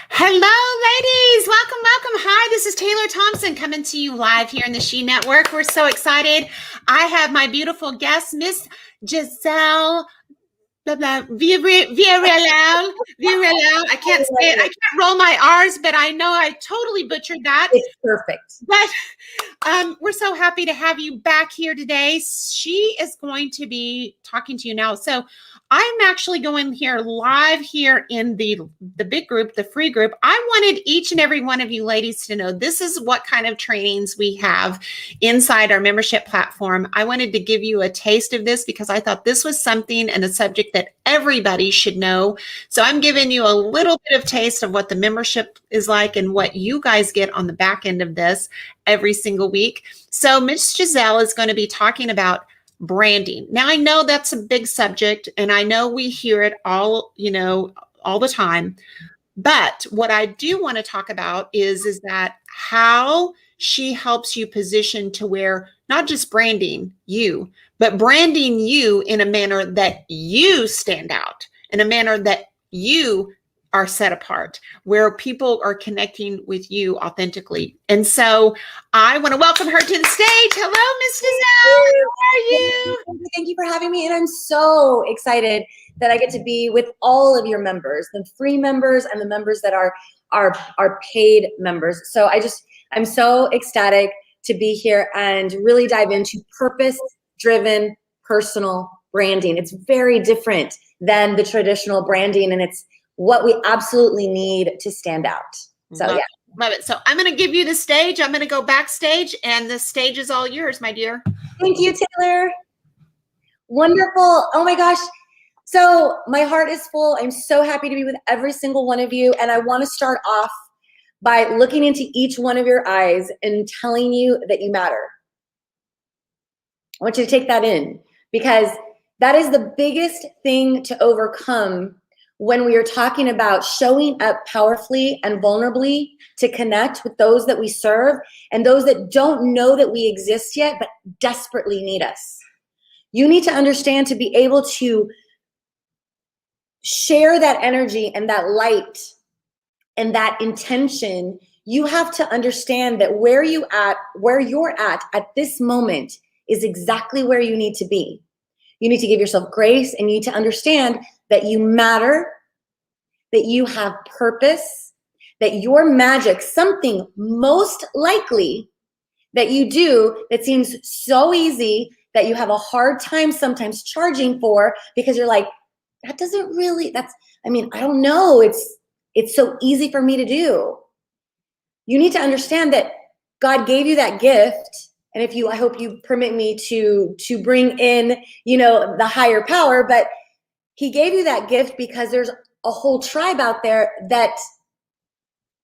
Hello, ladies. Welcome, welcome. Hi, this is Taylor Thompson coming to you live here in the She Network. We're so excited. I have my beautiful guest, Miss Gisselle. Blah, blah, Villareal. I can't say it. I can't roll my R's, but I know I totally butchered that. It's perfect. But we're so happy to have you back here today. She is going to be talking to you now. So I'm actually going here live here in the big group, the free group. I wanted each and every one of you ladies to know this is what kind of trainings we have inside our membership platform. I wanted to give you a taste of this because I thought this was something and a subject that everybody should know. So I'm giving you a little bit of taste of what the membership is like and what you guys get on the back end of this every single week. So Miss Gisselle is going to be talking about branding. Now, I know that's a big subject and I know we hear it all, all the time. But what I do want to talk about is that how she helps you position to where not just branding you, but branding you in a manner that you stand out, in a manner that you are set apart, where people are connecting with you authentically. And so I want to welcome her to the stage. Hello, Miss Gisselle. How are you? Thank you for having me. And I'm so excited that I get to be with all of your members, the free members and the members that are paid members. So I'm so ecstatic to be here and really dive into purpose-driven personal branding. It's very different than the traditional branding, and it's what we absolutely need to stand out. So Love it. So I'm going to give you the stage. I'm going to go backstage, and the stage is all yours, my dear. Thank you, Taylor. Wonderful. Oh my gosh. So my heart is full. I'm so happy to be with every single one of you. And I want to start off by looking into each one of your eyes and telling you that you matter. I want you to take that in, because that is the biggest thing to overcome when we are talking about showing up powerfully and vulnerably to connect with those that we serve and those that don't know that we exist yet, but desperately need us. You need to understand, to be able to share that energy and that light and that intention, you have to understand that where you're at this moment is exactly where you need to be. You need to give yourself grace, and you need to understand that you matter, that you have purpose, that your magic, something most likely that you do that seems so easy that you have a hard time sometimes charging for, because you're like, I don't know. It's so easy for me to do. You need to understand that God gave you that gift. And I hope you permit me to bring in, the higher power, but he gave you that gift because there's a whole tribe out there that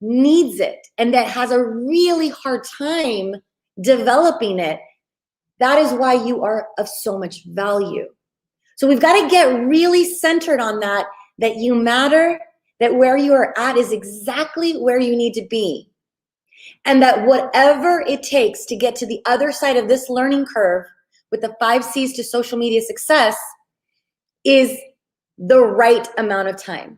needs it and that has a really hard time developing it. That is why you are of so much value. So we've got to get really centered on that you matter, that where you are at is exactly where you need to be. And that whatever it takes to get to the other side of this learning curve with the 5 C's to social media success is the right amount of time.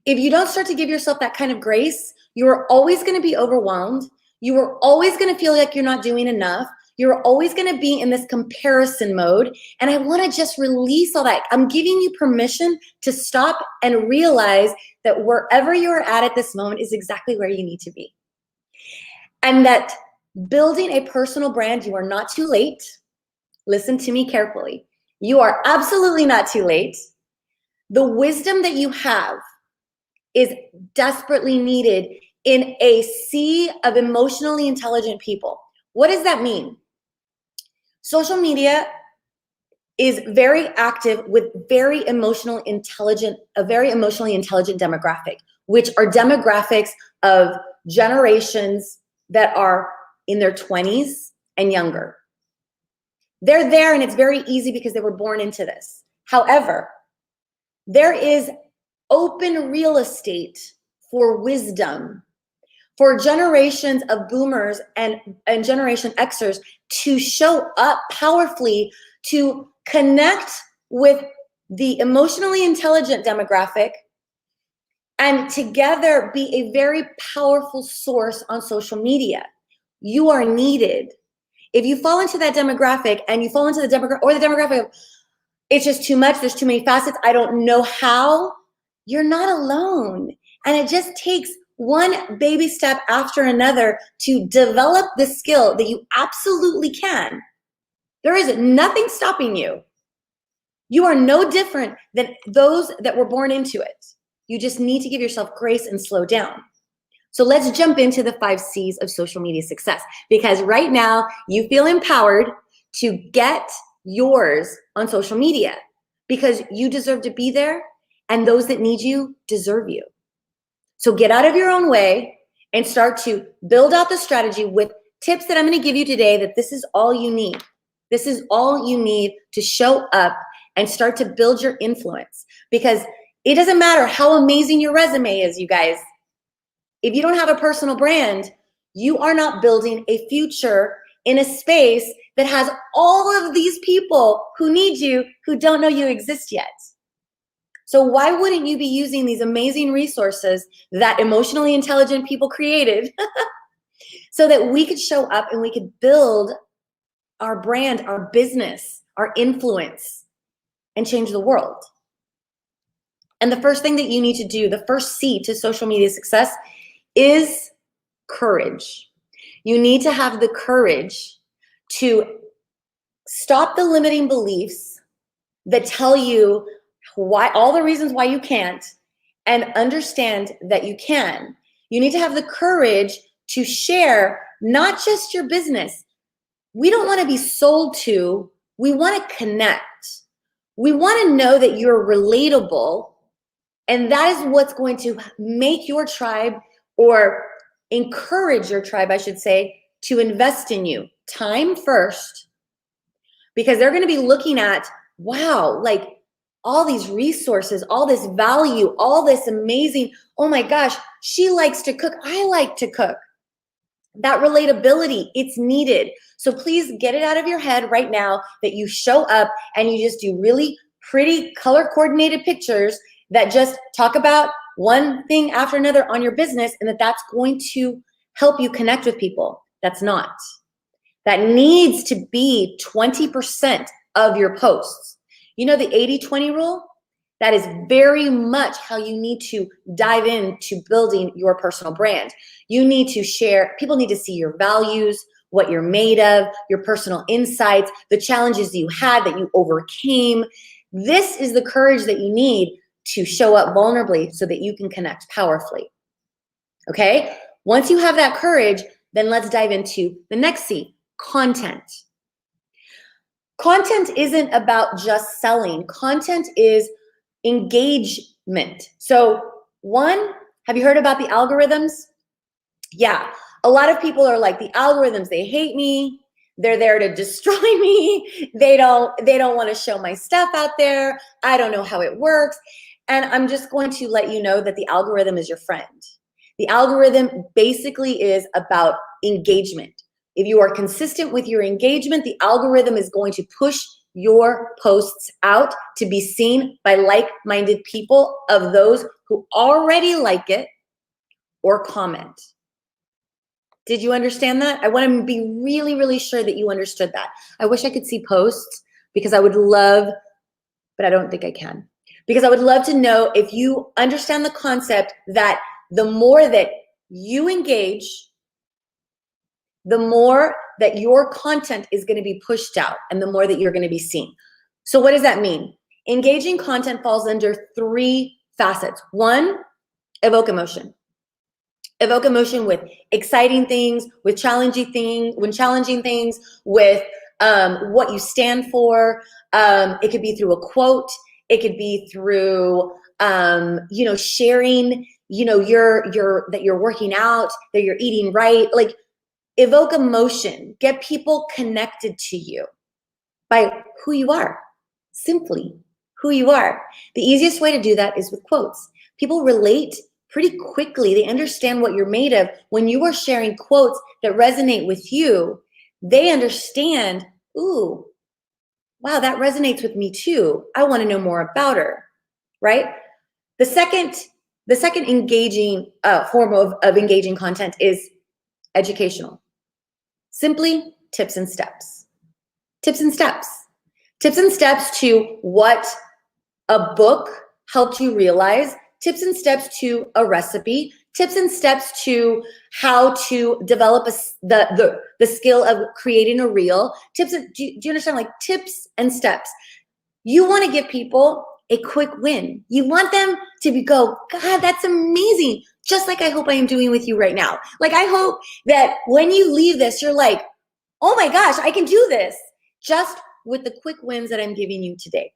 If you don't start to give yourself that kind of grace, you're always going to be overwhelmed. You are always going to feel like you're not doing enough. You're always going to be in this comparison mode. And I want to just release all that. I'm giving you permission to stop and realize that wherever you're at this moment is exactly where you need to be. And that building a personal brand, you are not too late. Listen to me carefully. You are absolutely not too late. The wisdom that you have is desperately needed in a sea of emotionally intelligent people. What does that mean? Social media is very active with a very emotionally intelligent demographic, which are demographics of generations that are in their 20s and younger. They're there, and it's very easy because they were born into this. However, there is open real estate for wisdom for generations of boomers and Generation Xers to show up powerfully, to connect with the emotionally intelligent demographic and together be a very powerful source on social media. You are needed. If you fall into that demographic and you fall into the demographic of, it's just too much, there's too many facets, I don't know how, you're not alone. And it just takes one baby step after another to develop the skill that you absolutely can. There is nothing stopping you. You are no different than those that were born into it. You just need to give yourself grace and slow down. So let's jump into the 5 C's of social media success, because right now you feel empowered to get yours on social media because you deserve to be there and those that need you deserve you. So get out of your own way and start to build out the strategy with tips that I'm going to give you today, that this is all you need. This is all you need to show up and start to build your influence, because it doesn't matter how amazing your resume is, you guys. If you don't have a personal brand, you are not building a future in a space that has all of these people who need you, who don't know you exist yet. So why wouldn't you be using these amazing resources that emotionally intelligent people created so that we could show up and we could build our brand, our business, our influence, and change the world? And the first thing that you need to do, the first C to social media success, is courage. You need to have the courage to stop the limiting beliefs that tell you why, all the reasons why you can't, and understand that you can. You need to have the courage to share not just your business. We don't want to be sold to, we want to connect. We want to know that you're relatable, and that is what's going to make your tribe, or encourage your tribe, I should say, to invest in you. Time first, because they're going to be looking at, wow, like all these resources, all this value, all this amazing, oh my gosh, she likes to cook, I like to cook. That relatability, it's needed. So please get it out of your head right now that you show up and you just do really pretty color coordinated pictures that just talk about one thing after another on your business, and that's going to help you connect with people. That's not. That needs to be 20% of your posts. You know the 80-20 rule? That is very much how you need to dive into building your personal brand. You need to share, people need to see your values, what you're made of, your personal insights, the challenges that you had that you overcame. This is the courage that you need to show up vulnerably so that you can connect powerfully. Okay? Once you have that courage, then let's dive into the next C, content. Content isn't about just selling. Content is engagement. So one, have you heard about the algorithms? Yeah, a lot of people are like, the algorithms, they hate me. They're there to destroy me. They don't want to show my stuff out there. I don't know how it works. And I'm just going to let you know that the algorithm is your friend. The algorithm basically is about engagement. If you are consistent with your engagement, the algorithm is going to push your posts out to be seen by like-minded people, of those who already like it or comment. Did you understand that? I want to be really, really sure that you understood that. I wish I could see posts, because I would love, but I don't think I can. Because I would love to know if you understand the concept that the more that you engage, the more that your content is going to be pushed out and the more that you're going to be seen. So what does that mean? Engaging content falls under 3 facets. 1, evoke emotion. Evoke emotion with exciting things, with challenging things, with what you stand for. It could be through a quote. It could be through, sharing, that you're working out, that you're eating right. Like, evoke emotion. Get people connected to you by who you are, simply who you are. The easiest way to do that is with quotes. People relate pretty quickly. They understand what you're made of. When you are sharing quotes that resonate with you, they understand, ooh, wow, that resonates with me too. I want to know more about her, right? The second The second engaging form of engaging content is educational. Simply tips and steps. Tips and steps. Tips and steps to what a book helped you realize. Tips and steps to a recipe. Tips and steps to how to develop the skill of creating a reel. Tips. Do you understand? Like tips and steps. You want to give people a quick win. You want them to go, God, that's amazing. Just like I hope I am doing with you right now. Like I hope that when you leave this, you're like, oh my gosh, I can do this. Just with the quick wins that I'm giving you today.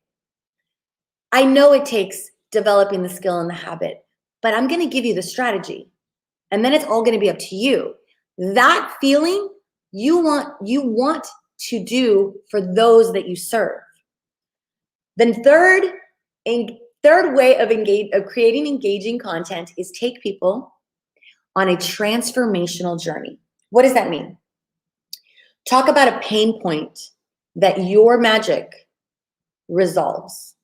I know it takes developing the skill and the habit, but I'm going to give you the strategy. And then it's all going to be up to you. That feeling you want to do for those that you serve. Then third way of creating engaging content is take people on a transformational journey. What does that mean? Talk about a pain point that your magic resolves.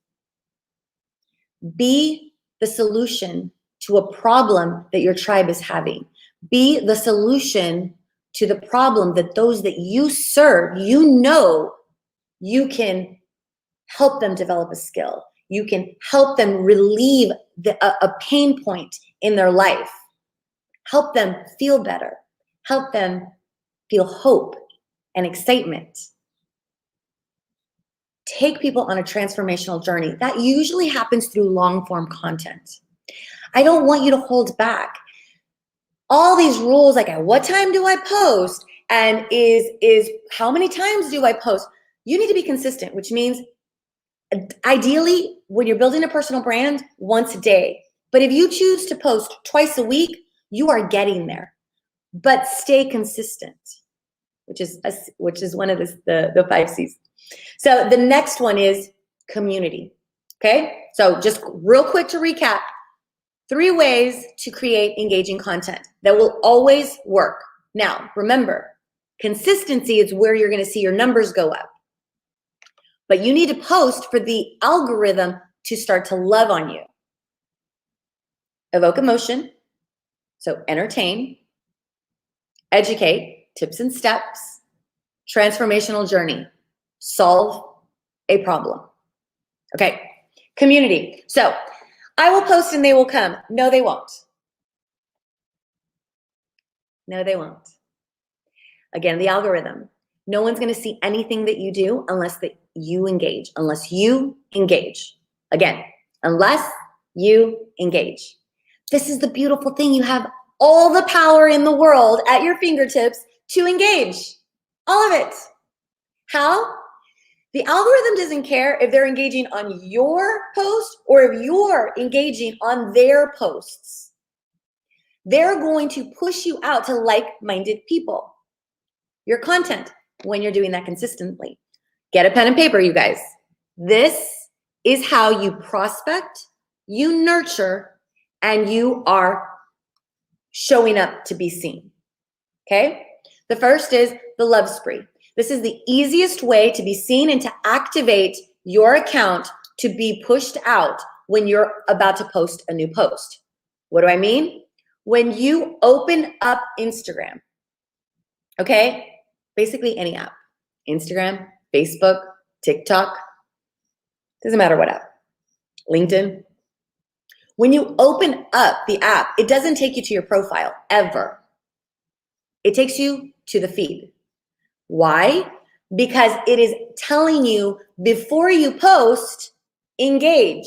Be the solution to a problem that your tribe is having. Be the solution to the problem that those that you serve, you know, you can help them develop a skill. You can help them relieve a pain point in their life. Help them feel better. Help them feel hope and excitement. Take people on a transformational journey. That usually happens through long-form content. I don't want you to hold back. All these rules, like at what time do I post? And is how many times do I post? You need to be consistent, which means ideally, when you're building a personal brand, once a day. But if you choose to post twice a week, you are getting there. But stay consistent, which is one of the 5 C's. So the next one is community. Okay? So just real quick to recap, 3 ways to create engaging content that will always work. Now, remember, consistency is where you're going to see your numbers go up. But you need to post for the algorithm to start to love on you. Evoke emotion, so entertain, educate, tips and steps, transformational journey, solve a problem. Okay, community. So I will post and they will come. No, they won't. No, they won't. Again, the algorithm. No one's going to see anything that you do unless that you engage. Unless you engage. Again, unless you engage. This is the beautiful thing. You have all the power in the world at your fingertips to engage. All of it. How? The algorithm doesn't care if they're engaging on your post or if you're engaging on their posts. They're going to push you out to like-minded people. Your content, when you're doing that consistently. Get a pen and paper, you guys. This is how you prospect, you nurture, and you are showing up to be seen. Okay? The first is the love spree. This is the easiest way to be seen and to activate your account to be pushed out when you're about to post a new post. What do I mean? When you open up Instagram, okay? Basically any app, Instagram, Facebook, TikTok, doesn't matter what app, LinkedIn. When you open up the app, it doesn't take you to your profile ever. It takes you to the feed. Why? Because it is telling you before you post, engage,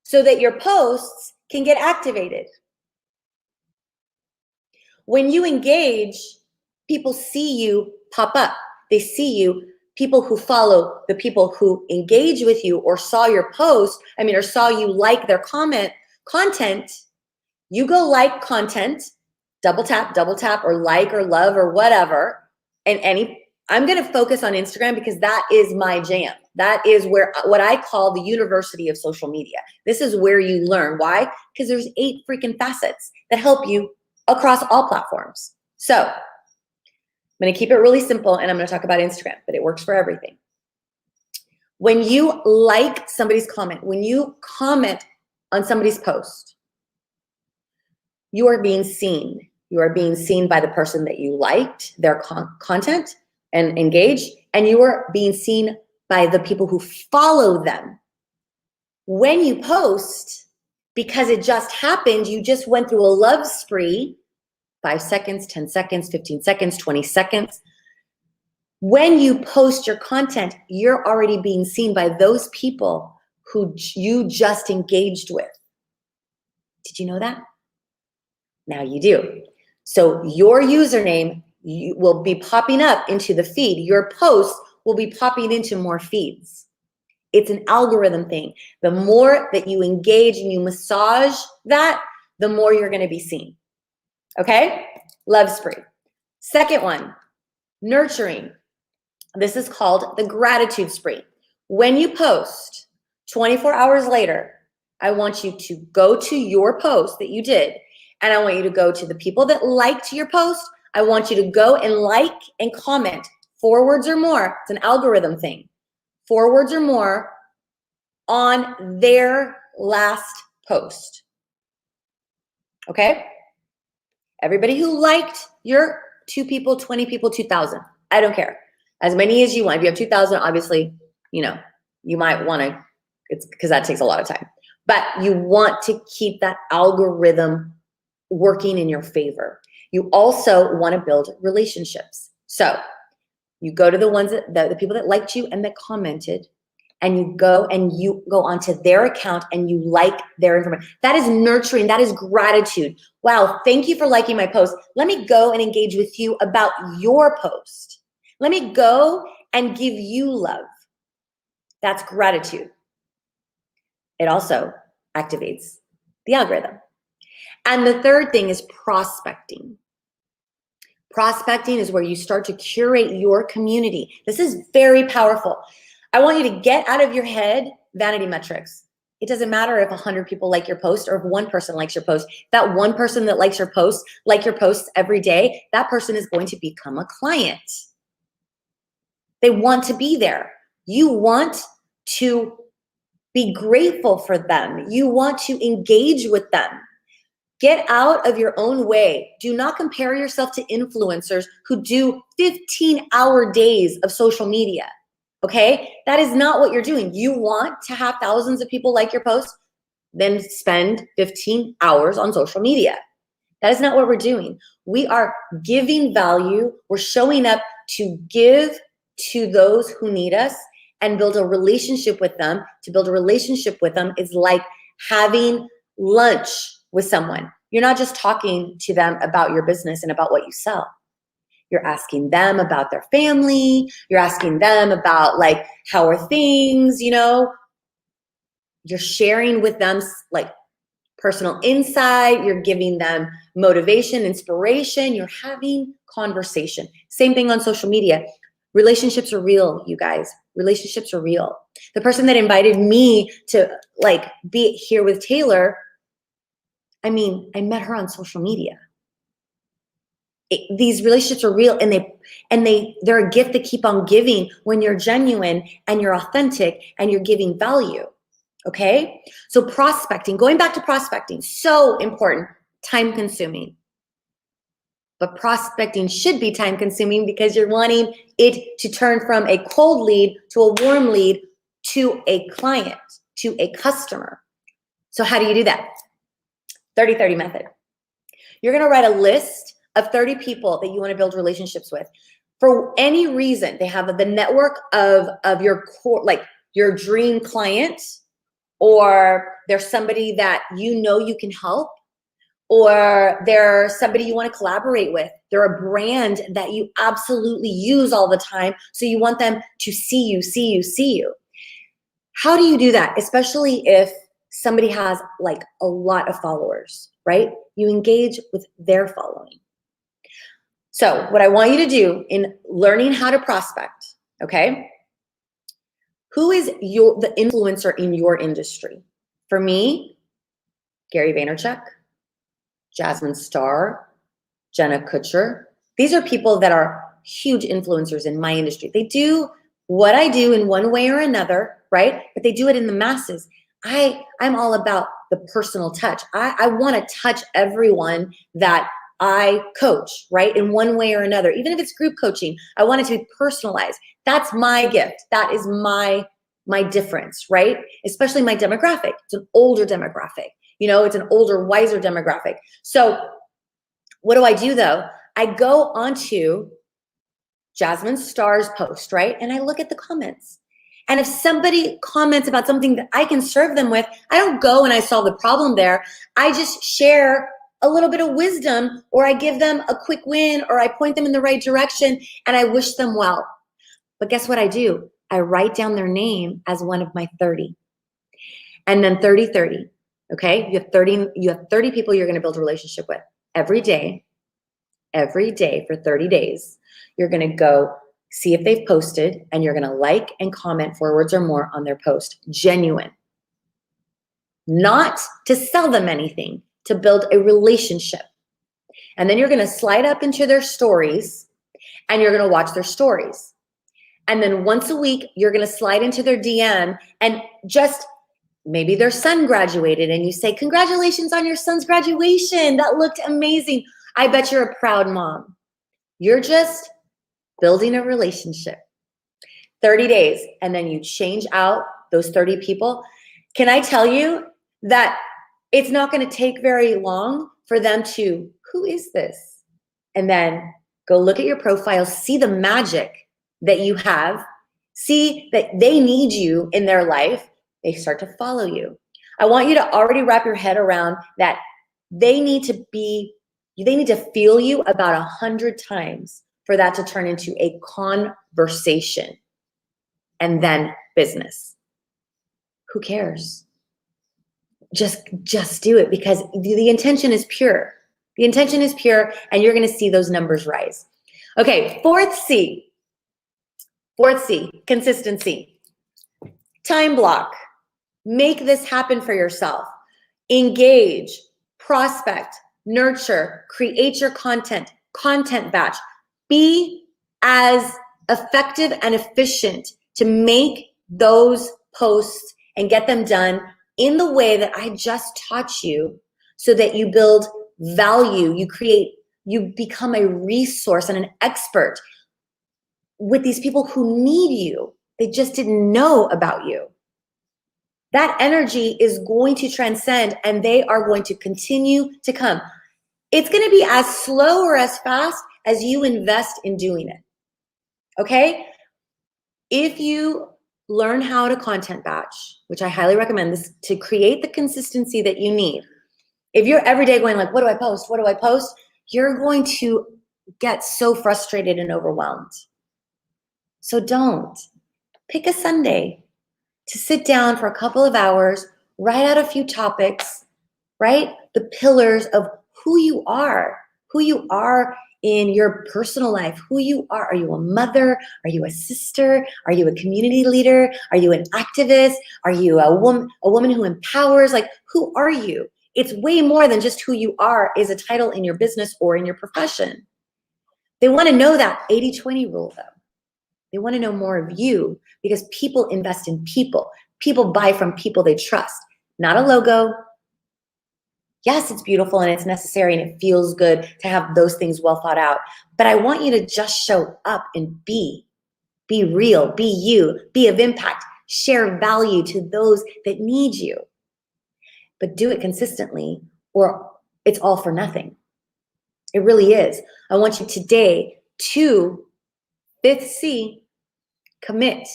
so that your posts can get activated. When you engage, people see you pop up. They see you, people who follow the people who engage with you or saw your post, or saw you like their content, you go like content, double tap, or like or love or whatever. And I'm going to focus on Instagram because that is my jam. That is what I call the university of social media. This is where you learn. Why? Because there's 8 freaking facets that help you across all platforms. So I'm going to keep it really simple and I'm going to talk about Instagram, but it works for everything. When you like somebody's comment, when you comment on somebody's post, you are being seen. You are being seen by the person that you liked their content and engaged, and you are being seen by the people who follow them. When you post, because it just happened, you just went through a love spree, 5 seconds, 10 seconds, 15 seconds, 20 seconds. When you post your content, you're already being seen by those people who you just engaged with. Did you know that? Now you do. So your username will be popping up into the feed. Your post will be popping into more feeds. It's an algorithm thing. The more that you engage and you massage that, the more you're going to be seen. Okay? Love spree. Second one, nurturing. This is called the gratitude spree. When you post, 24 hours later, I want you to go to your post that you did, and I want you to go to the people that liked your post. I want you to go and like and comment 4 words or more. It's an algorithm thing. 4 words or more on their last post. Okay? Everybody who liked your 2 people, 20 people, 2,000. I don't care. As many as you want. If you have 2,000, obviously, you know, you might want to, it's because that takes a lot of time. But you want to keep that algorithm working in your favor. You also want to build relationships. So you go to the ones that the people that liked you and that commented, and you go onto their account and you like their information. That is nurturing. That is gratitude. Wow, thank you for liking my post. Let me go and engage with you about your post. Let me go and give you love. That's gratitude. It also activates the algorithm. And the third thing is prospecting. Prospecting is where you start to curate your community. This is very powerful. I want you to get out of your head vanity metrics. It doesn't matter if 100 people like your post or if 1 person likes your post. That 1 person that likes your post, like your posts every day, that person is going to become a client. They want to be there. You want to be grateful for them. You want to engage with them. Get out of your own way. Do not compare yourself to influencers who do 15-hour days of social media. Okay? That is not what you're doing. You want to have thousands of people like your post, then spend 15 hours on social media. That is not what we're doing. We are giving value. We're showing up to give to those who need us and build a relationship with them. To build a relationship with them is like having lunch with someone. You're not just talking to them about your business and about what you sell. You're asking them about their family. You're asking them about, like, how are things, you know? You're sharing with them like personal insight. You're giving them motivation, inspiration. You're having conversation. Same thing on social media. Relationships are real, you guys. Relationships are real. The person that invited me to, like, be here with Taylor, I mean, I met her on social media. These relationships are real, and they're a gift that keep on giving when you're genuine and you're authentic and you're giving value. Okay? So prospecting, going back to prospecting, so important, time consuming. But prospecting should be time consuming because you're wanting it to turn from a cold lead to a warm lead to a client, to a customer. So how do you do that? 30-30 method. You're going to write a list of 30 people that you want to build relationships with. For any reason, they have the network of your core, like your dream client, or there's somebody that you know you can help, or they're somebody you want to collaborate with. They're a brand that you absolutely use all the time, so you want them to see you. How do you do that? Especially if somebody has like a lot of followers, right? You engage with their following. So what I want you to do in learning how to prospect, okay? Who is the influencer in your industry? For me, Gary Vaynerchuk, Jasmine Star, Jenna Kutcher. These are people that are huge influencers in my industry. They do what I do in one way or another, right? But they do it in the masses. I'm all about the personal touch. I want to touch everyone that I coach, right? In one way or another. Even if it's group coaching, I want it to be personalized. That's my gift. That is my difference, right? Especially my demographic. It's an older demographic. You know, it's an older, wiser demographic. So what do I do though? I go onto Jasmine Starr's post, right? And I look at the comments. And if somebody comments about something that I can serve them with, I don't go and I solve the problem there. I just share a little bit of wisdom, or I give them a quick win, or I point them in the right direction, and I wish them well. But guess what I do? I write down their name as one of my 30. And then 30. Okay? You have 30 people you're going to build a relationship with every day for 30 days. You're going to go see if they've posted, and you're going to like and comment 4 words or more on their post. Genuine. Not to sell them anything, to build a relationship. And then you're going to slide up into their stories, and you're going to watch their stories. And then once a week, you're going to slide into their DM, and just maybe their son graduated, and you say, congratulations on your son's graduation. That looked amazing. I bet you're a proud mom. You're just building a relationship. 30 days, and then you change out those 30 people. Can I tell you that it's not going to take very long for them to, who is this? And then go look at your profile, see the magic that you have, see that they need you in their life. They start to follow you. I want you to already wrap your head around that they need to feel you about 100 times for that to turn into a conversation and then business. Who cares? Just do it, because the intention is pure. The intention is pure, and you're going to see those numbers rise. Okay, fourth C, consistency. Time block. Make this happen for yourself. Engage, prospect, nurture, create your content batch. Be as effective and efficient to make those posts and get them done in the way that I just taught you, so that you build value, you become a resource and an expert with these people who need you. They just didn't know about you. That energy is going to transcend, and they are going to continue to come. It's going to be as slow or as fast as you invest in doing it. Okay? If you learn how to content batch, which I highly recommend this to create the consistency that you need. If you're every day going like, what do I post? What do I post? You're going to get so frustrated and overwhelmed. So don't. Pick a Sunday to sit down for a couple of hours, write out a few topics, right? The pillars of who you are in your personal life, who you are. Are you a mother? Are you a sister? Are you a community leader? Are you an activist? Are you a woman who empowers? Like, who are you? It's way more than just who you are is a title in your business or in your profession. They want to know that 80-20 rule though. They want to know more of you, because people invest in people. People buy from people they trust, not a logo. Yes, it's beautiful and it's necessary and it feels good to have those things well thought out. But I want you to just show up and be real, be you, be of impact, share value to those that need you. But do it consistently, or it's all for nothing. It really is. I want you today to, 5th C, commit.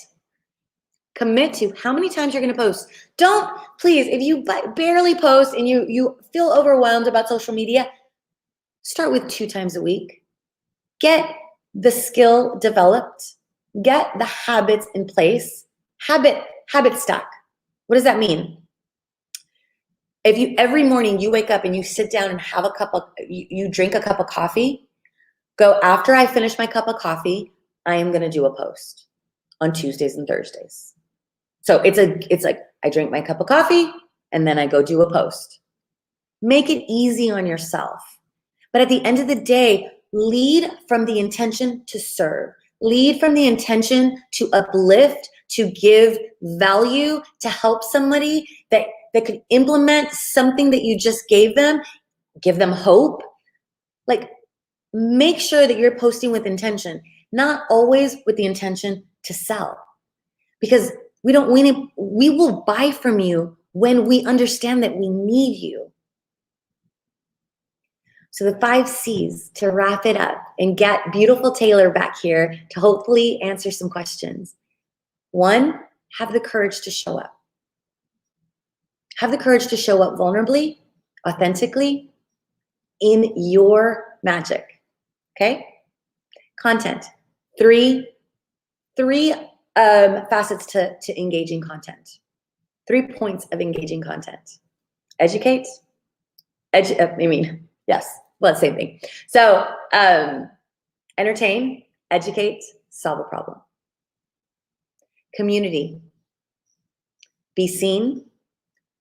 Commit to how many times you're going to post. Don't, please, if you barely post and you feel overwhelmed about social media, start with 2 times a week. Get the skill developed. Get the habits in place. Habit stack. What does that mean? If you every morning you wake up and you sit down and have you drink a cup of coffee, go, after I finish my cup of coffee, I am going to do a post on Tuesdays and Thursdays. So it's like I drink my cup of coffee and then I go do a post. Make it easy on yourself. But at the end of the day, lead from the intention to serve. Lead from the intention to uplift, to give value, to help somebody that that could implement something that you just gave them, give them hope. Like, make sure that you're posting with intention, not always with the intention to sell. Because we will buy from you when we understand that we need you. So the 5 C's to wrap it up and get beautiful Taylor back here to hopefully answer some questions. 1, have the courage to show up. Have the courage to show up vulnerably, authentically, in your magic. Okay? Content. 3 facets to engaging content. 3 points of engaging content. Educate. Yes, well, same thing. So, entertain, educate, solve a problem. Community. Be seen,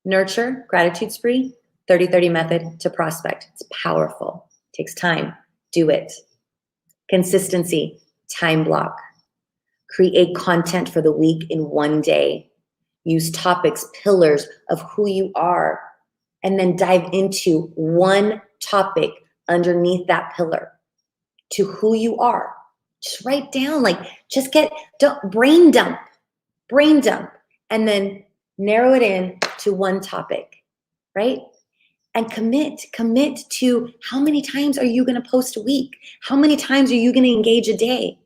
nurture, gratitude spree, 30-30 method to prospect. It's powerful. Takes time. Do it. Consistency, time block. Create content for the week in 1 day. Use topics, pillars of who you are, and then dive into one topic underneath that pillar to who you are. Just write down, brain dump, and then narrow it in to one topic, right? And commit to how many times are you going to post a week? How many times are you going to engage a day?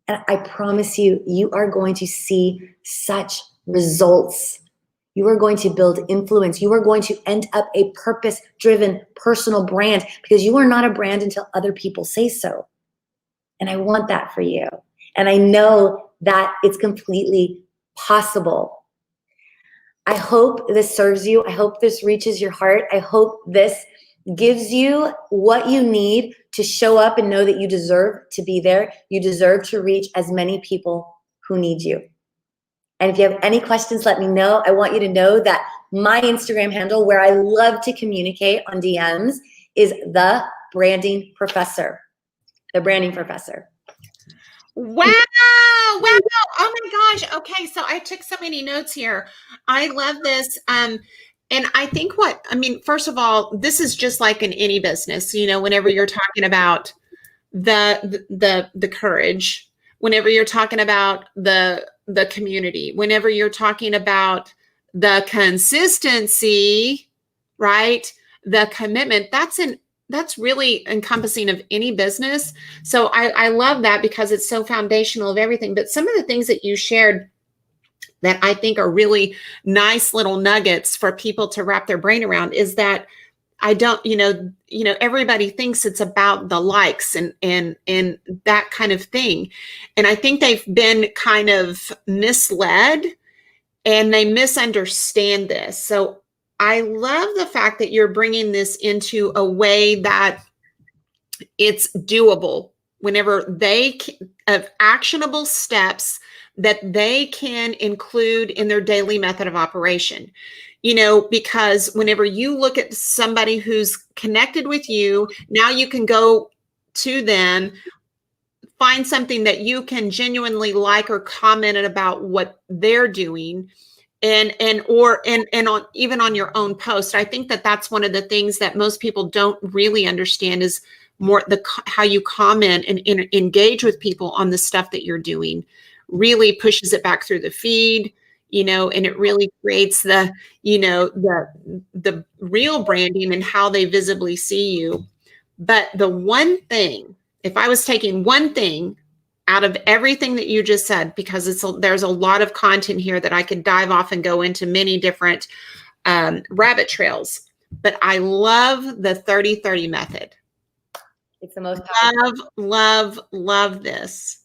And I promise you, you are going to see such results. You are going to build influence. You are going to end up a purpose-driven personal brand because you are not a brand until other people say so. And I want that for you. And I know that it's completely possible. I hope this serves you. I hope this reaches your heart. I hope this gives you what you need to show up and know that you deserve to be there. You deserve to reach as many people who need you. And if you have any questions, let me know. I want you to know that my Instagram handle, where I love to communicate on DMs, is The Branding Professor. The Branding Professor. Wow. Oh my gosh. Okay. So I took so many notes here. I love this. And I think first of all, this is just like in any business, whenever you're talking about the courage, whenever you're talking about the community, whenever you're talking about the consistency, right? The commitment, that's really encompassing of any business. So I love that because it's so foundational of everything. But some of the things that you shared that I think are really nice little nuggets for people to wrap their brain around is that I don't, everybody thinks it's about the likes and that kind of thing. And I think they've been kind of misled and they misunderstand this. So I love the fact that you're bringing this into a way that it's doable whenever of actionable steps that they can include in their daily method of operation. Because whenever you look at somebody who's connected with you, now you can go to them, find something that you can genuinely like or comment about what they're doing, and on even on your own post. I think that that's one of the things that most people don't really understand is more how you comment and engage with people on the stuff that you're doing really pushes it back through the feed, and it really creates the real branding and how they visibly see you. But the one thing, if I was taking one thing out of everything that you just said, because there's a lot of content here that I could dive off and go into many different rabbit trails, but I love the 30-30 method. It's the most love this.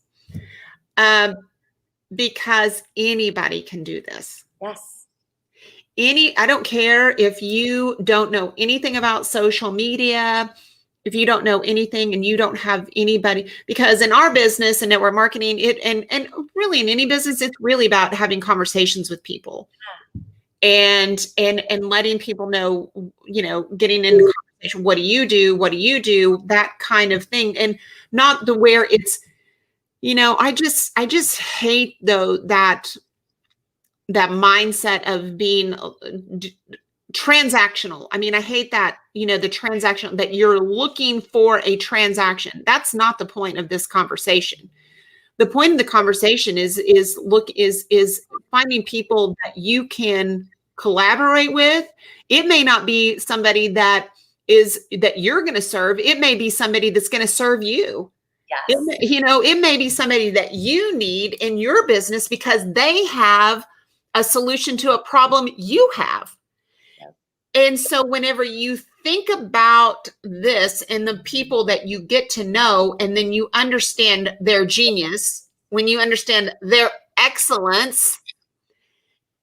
Because anybody can do this. Yes. I don't care if you don't know anything about social media, if you don't know anything and you don't have anybody, because in our business and network marketing, and really in any business, it's really about having conversations with people and letting people know, getting into conversation. What do you do? What do you do? That kind of thing. And not the where it's, I just hate though that mindset of being transactional. I mean, I hate that, the transaction, that you're looking for a transaction. That's not the point of this conversation. The point of the conversation is finding people that you can collaborate with. It may not be somebody that you're going to serve. It may be somebody that's going to serve you. Yes. It may be somebody that you need in your business because they have a solution to a problem you have. Yep. And so whenever you think about this and the people that you get to know, and then you understand their genius, when you understand their excellence,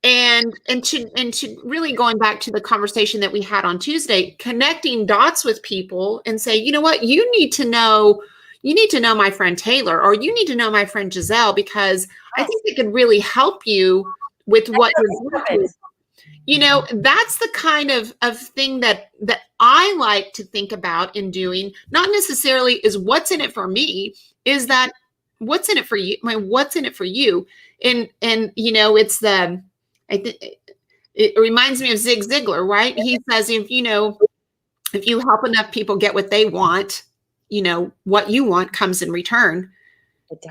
and to really going back to the conversation that we had on Tuesday, connecting dots with people and say, you know what, you need to know my friend Taylor, or you need to know my friend Gisselle, because I think it could really help you with what you're doing. That's the kind of thing that I like to think about in doing. Not necessarily is what's in it for me, is that what's in it for you. What's in it for you? And it's it reminds me of Zig Ziglar, right? He says, if you help enough people get what they want, what you want comes in return.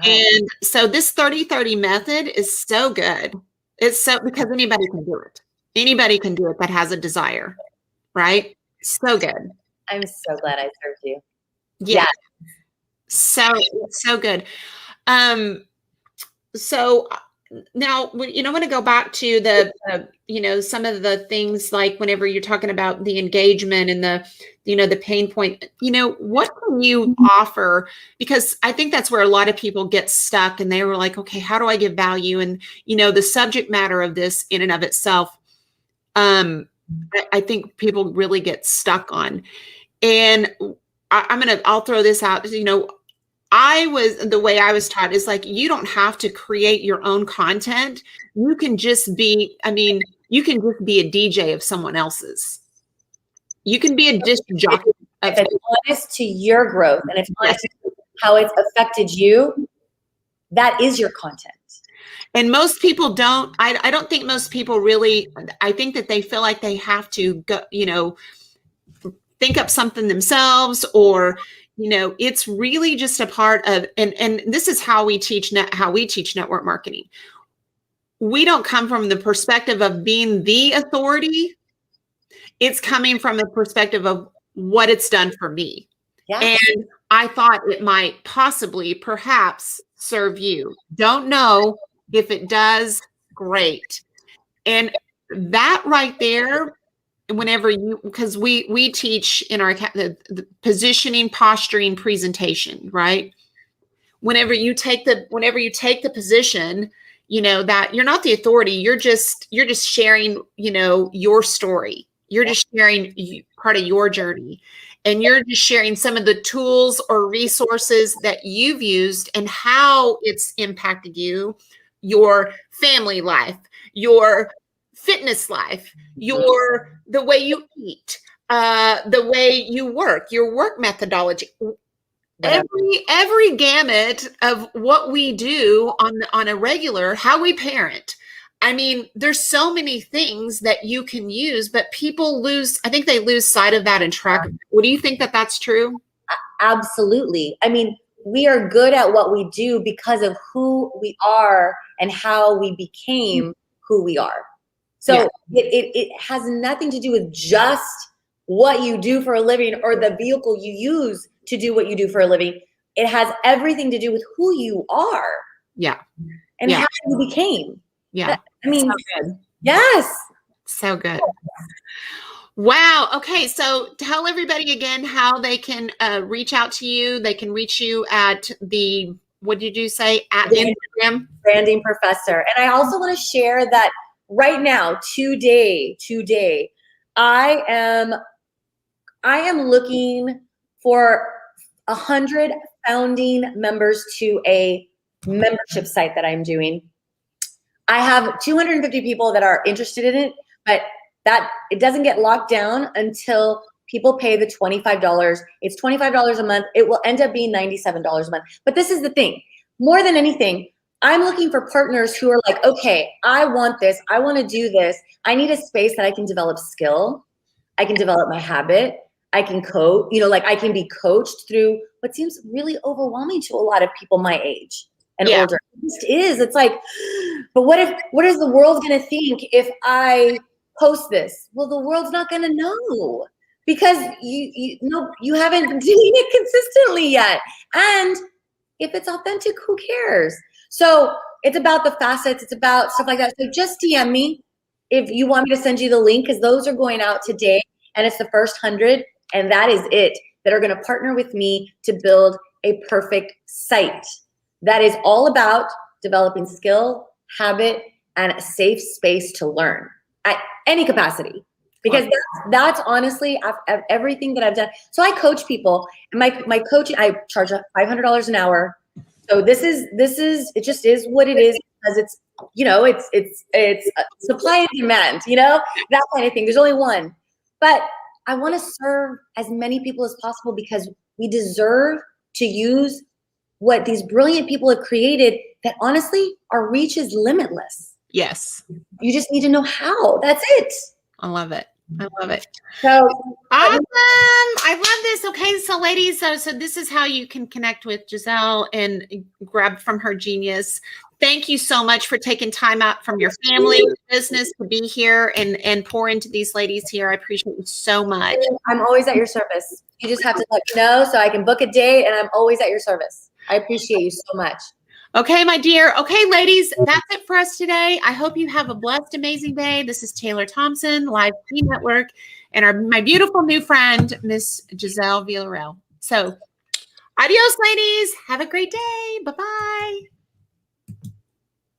And so this 30-30 method is so good. It's so, because anybody can do it. Anybody can do it that has a desire, right? So good. I'm so glad I served you. Yeah. So good. So now, I want to go back to the some of the things, like whenever you're talking about the engagement and the pain point, what can you offer? Because I think that's where a lot of people get stuck, and they were like, okay, how do I give value? And, the subject matter of this in and of itself, I think people really get stuck on. And I'll throw this out. The way I was taught is like, you don't have to create your own content. You can just be a DJ of someone else's. You can be a disc jockey. If it's honest to your growth, and it's honest to how it's affected you, that is your content. And most people don't, I don't think most people really, I think that they feel like they have to go, think up something themselves, or, it's really just a part of, and this is how we teach network marketing. We don't come from the perspective of being the authority. It's coming from the perspective of what it's done for me. Yeah. And I thought it might perhaps serve you. Don't know. If it does, great. And that right there, because we teach in our the positioning, posturing, presentation, right? Whenever you take the position, that you're not the authority, you're just sharing, your story. You're just sharing part of your journey. And you're just sharing some of the tools or resources that you've used and how it's impacted you, your family life, your fitness life, the way you eat, the way you work, your work methodology, every gamut of what we do on a regular, how we parent. I mean, there's so many things that you can use, but people I think they lose sight of that and track of it. What do you think that that's true? Absolutely. I mean, we are good at what we do because of who we are and how we became who we are. So it has nothing to do with just what you do for a living or the vehicle you use to do what you do for a living. It has everything to do with who you are. Yeah. And how you became. Yeah. I mean, so good. Yes. So good. Wow. Okay. So tell everybody again how they can reach out to you. They can reach you at what did you say? At Instagram? Branding Professor. And I also want to share that right now, today, I am looking for 100 founding members to a membership site that I'm doing. I have 250 people that are interested in it, but it doesn't get locked down until people pay the $25. It's $25 a month. It will end up being $97 a month. But this is the thing. More than anything, I'm looking for partners who are like, okay, I want this. I want to do this. I need a space that I can develop skill. I can develop my habit. I can coach, like I can be coached through what seems really overwhelming to a lot of people my age and older. It just is. It's like, but what is the world going to think if I post this? Well, the world's not going to know because you haven't been doing it consistently yet. And if it's authentic, who cares? So it's about the facets. It's about stuff like that. So just DM me if you want me to send you the link, because those are going out today. And it's the first 100. And that is it, that are going to partner with me to build a perfect site. That is all about developing skill, habit, and a safe space to learn at any capacity. Because that's honestly everything that I've done. So I coach people, and my coaching, I charge $500 an hour. So this is it just is what it is, because it's it's supply and demand, that kind of thing. There's only one, but I want to serve as many people as possible because we deserve to use what these brilliant people have created, that honestly, our reach is limitless. Yes. You just need to know how. That's it. I love it. I love it. So awesome. I love this. Okay. So ladies, so this is how you can connect with Gisselle and grab from her genius. Thank you so much for taking time out from your family business to be here and pour into these ladies here. I appreciate you so much. I'm always at your service. You just have to let me know so I can book a date, and I'm always at your service. I appreciate you so much. Okay, my dear. Okay, ladies, that's it for us today. I hope you have a blessed, amazing day. This is Taylor Thompson, Live Tea Network, and my beautiful new friend, Miss Gisselle Villareal. So, adios, ladies. Have a great day. Bye-bye.